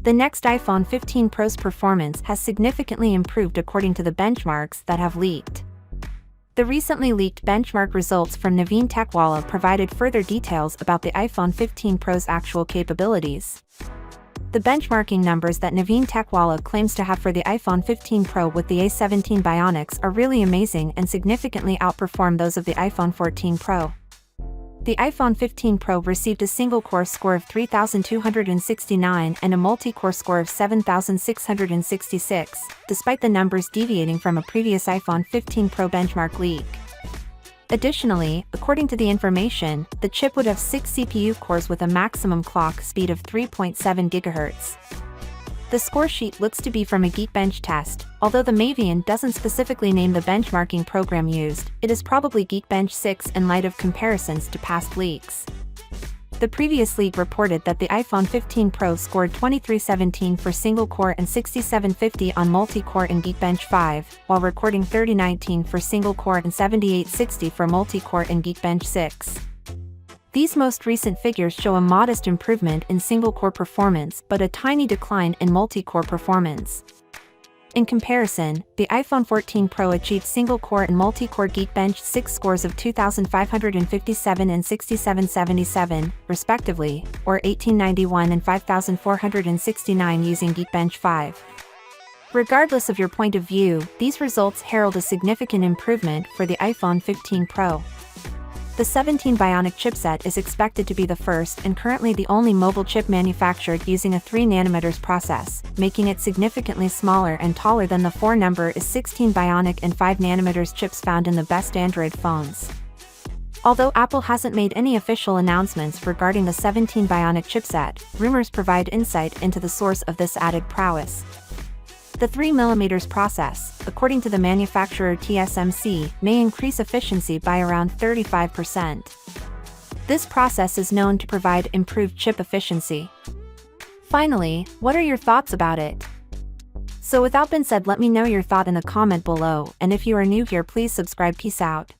The next iPhone 15 Pro's performance has significantly improved according to the benchmarks that have leaked. The recently leaked benchmark results from Naveen Tekwala provided further details about the iPhone 15 Pro's actual capabilities. The benchmarking numbers that Naveen Tekwala claims to have for the iPhone 15 Pro with the A17 Bionics are really amazing and significantly outperform those of the iPhone 14 Pro. The iPhone 15 Pro received a single-core score of 3,269 and a multi-core score of 7,666, despite the numbers deviating from a previous iPhone 15 Pro benchmark leak. Additionally, according to the information, the chip would have 6 CPU cores with a maximum clock speed of 3.7 GHz. The score sheet looks to be from a Geekbench test. Although the Mavian doesn't specifically name the benchmarking program used, it is probably Geekbench 6 in light of comparisons to past leaks. The previous leak reported that the iPhone 15 Pro scored 2317 for single-core and 6750 on multi-core in Geekbench 5, while recording 3019 for single-core and 7860 for multi-core in Geekbench 6. These most recent figures show a modest improvement in single-core performance but a tiny decline in multi-core performance. In comparison, the iPhone 14 Pro achieved single-core and multi-core Geekbench 6 scores of 2,557 and 6777, respectively, or 1891 and 5,469 using Geekbench 5. Regardless of your point of view, these results herald a significant improvement for the iPhone 15 Pro. The 17 Bionic chipset is expected to be the first and currently the only mobile chip manufactured using a 3nm process, making it significantly smaller and taller than the 16 Bionic and 5nm chips found in the best Android phones. Although Apple hasn't made any official announcements regarding the 17 Bionic chipset, rumors provide insight into the source of this added prowess. The 3mm process, according to the manufacturer TSMC, may increase efficiency by around 35%. This process is known to provide improved chip efficiency. Finally, what are your thoughts about it? So with that being said, let me know your thought in the comment below, and if you are new here, please subscribe. Peace out.